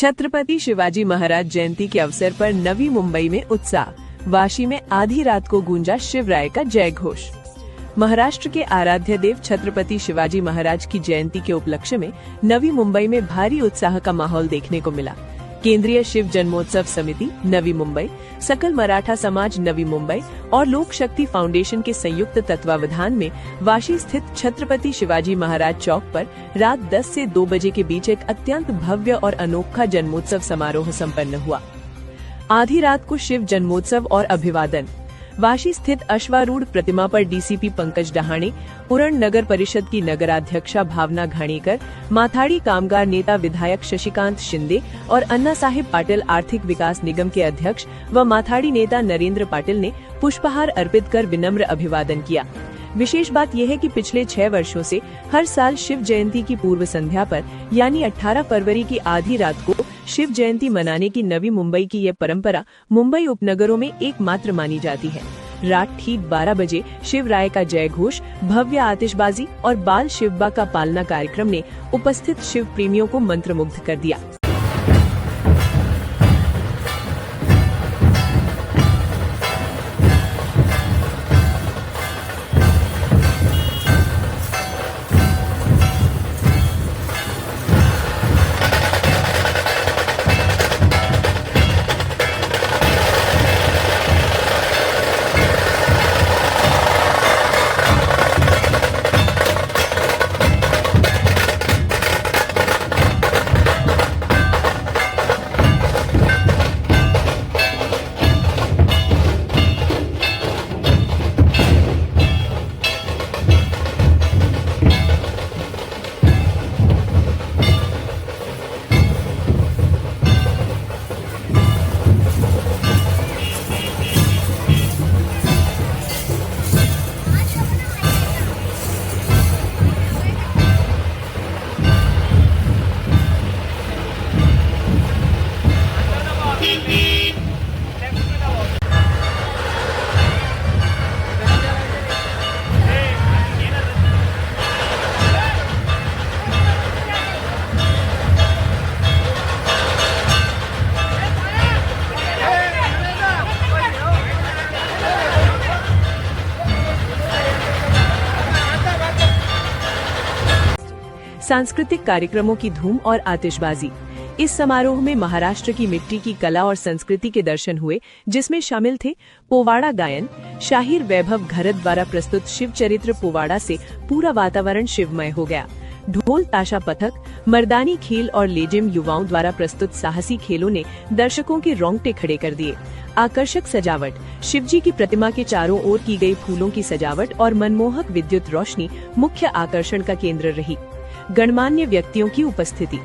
छत्रपति शिवाजी महाराज जयंती के अवसर पर नवी मुंबई में उत्साह। वाशी में आधी रात को गूंजा शिवराय का जय घोष। महाराष्ट्र के आराध्य देव छत्रपति शिवाजी महाराज की जयंती के उपलक्ष्य में नवी मुंबई में भारी उत्साह का माहौल देखने को मिला। केंद्रीय शिव जन्मोत्सव समिति नवी मुंबई, सकल मराठा समाज नवी मुंबई और लोक शक्ति फाउंडेशन के संयुक्त तत्वावधान में वाशी स्थित छत्रपति शिवाजी महाराज चौक पर रात 10 से 2 बजे के बीच एक अत्यंत भव्य और अनोखा जन्मोत्सव समारोह संपन्न हुआ। आधी रात को शिव जन्मोत्सव और अभिवादन। वाशी स्थित अश्वारूढ़ प्रतिमा पर डीसीपी पंकज डहाणे, उरण नगर परिषद की नगराध्यक्षा भावना घाणेकर, माथाड़ी कामगार नेता विधायक शशिकांत शिंदे और अन्ना साहेब पाटिल आर्थिक विकास निगम के अध्यक्ष व माथाड़ी नेता नरेंद्र पाटिल ने पुष्पहार अर्पित कर विनम्र अभिवादन किया। विशेष बात यह है कि पिछले 6 वर्षों से हर साल शिव जयंती की पूर्व संध्या पर यानी 18 फरवरी की आधी रात को शिव जयंती मनाने की नवी मुंबई की यह परंपरा मुंबई उपनगरों में एकमात्र मानी जाती है। रात ठीक 12 बजे शिवराय का जय घोष, भव्य आतिशबाजी और बाल शिवबा का पालना कार्यक्रम ने उपस्थित शिव प्रेमियों को मंत्रमुग्ध कर दिया। सांस्कृतिक कार्यक्रमों की धूम और आतिशबाजी। इस समारोह में महाराष्ट्र की मिट्टी की कला और संस्कृति के दर्शन हुए, जिसमें शामिल थे पोवाड़ा गायन, शाहीर वैभव घरत द्वारा प्रस्तुत शिव चरित्र पोवाड़ा से पूरा वातावरण शिवमय हो गया। ढोल ताशा पथक, मर्दानी खेल और लेजिम युवाओं द्वारा प्रस्तुत साहसी खेलों ने दर्शकों के रोंगटे खड़े कर दिए। आकर्षक सजावट, शिवजी की प्रतिमा के चारों ओर की गई फूलों की सजावट और मनमोहक विद्युत रोशनी मुख्य आकर्षण का केंद्र रही। गणमान्य व्यक्तियों की उपस्थिति।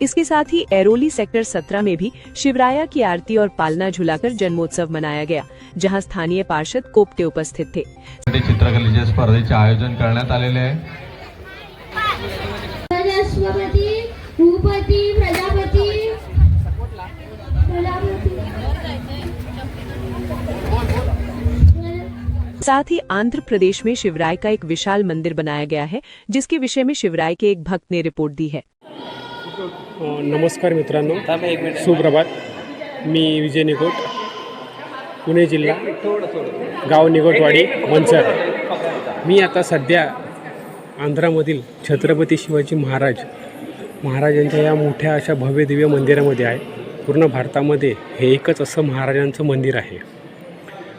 इसके साथ ही ऐरोली सेक्टर 17 में भी शिवराया की आरती और पालना झुलाकर जन्मोत्सव मनाया गया, जहां स्थानीय पार्षद कोपटे उपस्थित थे। चित्रकलेच्या स्पर्धेचे आयोजन करण्यात आलेले आहे। साथ ही आंध्र प्रदेश में शिवराय का एक विशाल मंदिर बनाया गया है, जिसके विषय में शिवराय के एक भक्त ने रिपोर्ट दी है। नमस्कार मित्रांनो, सुप्रभात। मी विजय निकोट, पुणे जिल्हा, गाव निकोटवाडी, मंचर। मी आता सध्या आंध्रामधील छत्रपती शिवाजी महाराजांच्या या मोठ्या अशा भव्य दिव्य मंदिरामध्ये आहे। पूर्ण भारतामध्ये हे एकच असं महाराजांचं मंदिर आहे।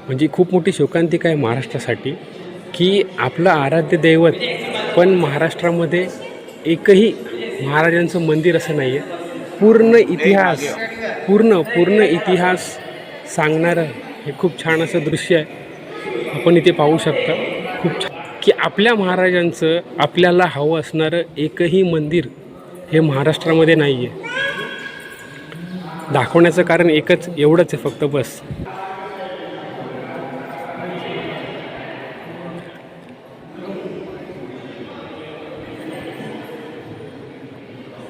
म्हणजे खूप मोठी शोकांतिका आहे महाराष्ट्रासाठी की आपलं आराध्य दैवत पण महाराष्ट्रामध्ये एकही महाराजांचं मंदिर असं नाही आहे। पूर्ण इतिहास सांगणारं हे खूप छान असं दृश्य आहे। आपण इथे पाहू शकता खूप छान की आपल्या महाराजांचं आपल्याला हवं असणारं एकही मंदिर हे महाराष्ट्रामध्ये नाही आहे। दाखवण्याचं कारण एकच एवढंच आहे फक्त, बस।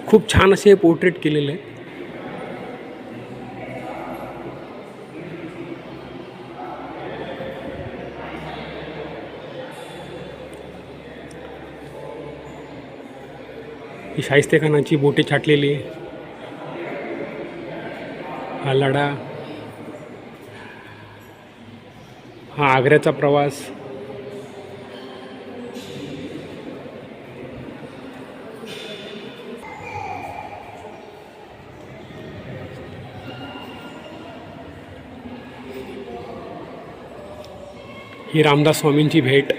खूप छान असे हे पोर्ट्रेट केलेले आहे। ही शाहिस्तेखानाची बोटे छाटलेली आहे। हा लढा, हा आग्र्याचा प्रवास, ही रामदास स्वामींची भेट,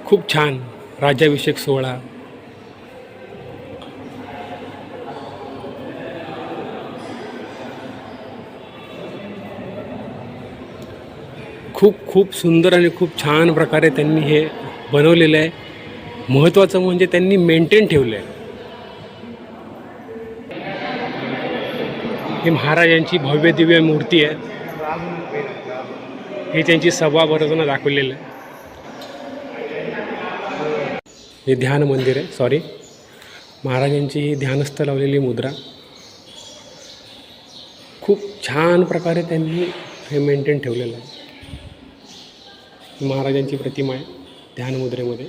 खूप छान राज्याभिषेक सोहळा, खूप खूप सुंदर आणि खूप छान प्रकारे त्यांनी हे बनवलेलं आहे. महत्त्वाचं म्हणजे त्यांनी मेंटेन ठेवलं आहे. ही महाराजांची भव्य दिव्य मूर्ती आहे. हे त्यांची सभा भरताना दाखवलेलं आहे. हे ध्यान मंदिर आहे, सॉरी, महाराजांची ही ध्यानस्थ लावलेली मुद्रा. खूप छान प्रकारे त्यांनी हे मेंटेन ठेवलेलं आहे. महाराजांची प्रतिमा आहे ध्यान मुद्रेमध्ये.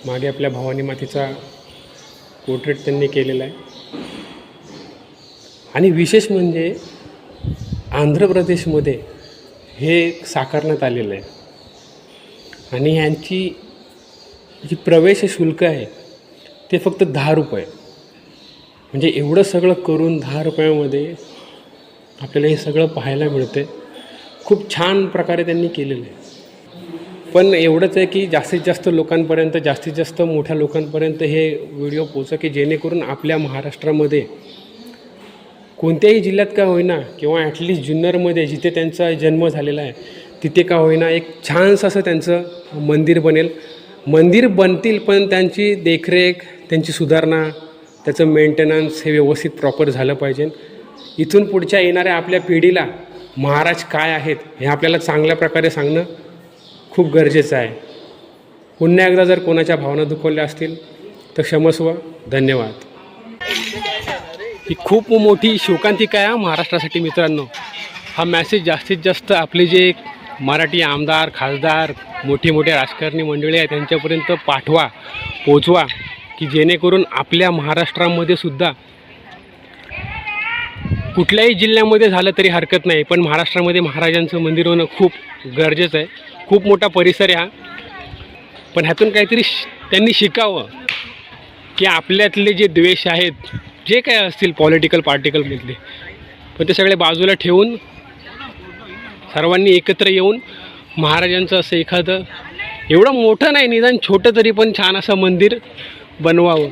मागे आपल्या भवानी मातेचा पोर्ट्रेट त्यांनी केलेला आहे. आणि विशेष म्हणजे आंध्र प्रदेशमध्ये हे साकारण्यात आलेलं आहे. आणि यांची जी प्रवेश शुल्क आहे ते फक्त 10 रुपये. म्हणजे एवढं सगळं करून 10 रुपयामध्ये आपल्याला हे सगळं पाहायला मिळते. खूप छान प्रकारे त्यांनी केलेलं आहे. पण एवढंच आहे की जास्तीत जास्त लोकांपर्यंत, जास्तीत जास्त मोठ्या लोकांपर्यंत हे व्हिडिओ पोहोचा, की जेणेकरून आपल्या महाराष्ट्रामध्ये कोणत्याही जिल्ह्यात का होईना, किंवा ॲटलिस्ट जुन्नरमध्ये जिथे त्यांचा जन्म झालेला आहे तिथे का होईना एक छानसं असं त्यांचं मंदिर बनेल. मंदिर बनतील पण त्यांची देखरेख, त्यांची सुधारणा, त्याचं मेंटेनन्स हे व्यवस्थित प्रॉपर झालं पाहिजे. इथून पुढच्या येणाऱ्या आपल्या पिढीला महाराज काय आहेत हे आपल्याला चांगल्या प्रकारे सांगणं खूप गरजेचं आहे. पुन्हा एकदा जर कोणाच्या भावना दुखवल्या असतील तर क्षमस्व. धन्यवाद. ही खूप मोठी शोकांतिका आहे महाराष्ट्रासाठी मित्रांनो. हा मॅसेज जास्तीत जास्त आपले जे मराठी आमदार, खासदार, मोठी राजकारणी मंडळी आहेत त्यांच्यापर्यंत पाठवा, पोचवा, की जेणेकरून आपल्या महाराष्ट्रामध्ये सुद्धा कुठल्याही जिल्ह्यामध्ये झालं तरी हरकत नाही, पण महाराष्ट्रामध्ये महाराजांचं मंदिर होणं खूप गरजेचं आहे. खूप मोठा परिसर आहे हा. पण ह्यातून काहीतरी त्यांनी शिकावं, की आपल्यातले जे द्वेष आहेत, जे काय असतील पॉलिटिकल पार्टिकलमधले, पण ते सगळे बाजूला ठेवून सर्वांनी एकत्र येऊन महाराजांचं असं एखादं, एवढं मोठं नाही निदान छोटं तरी पण छान असं मंदिर बनवावं.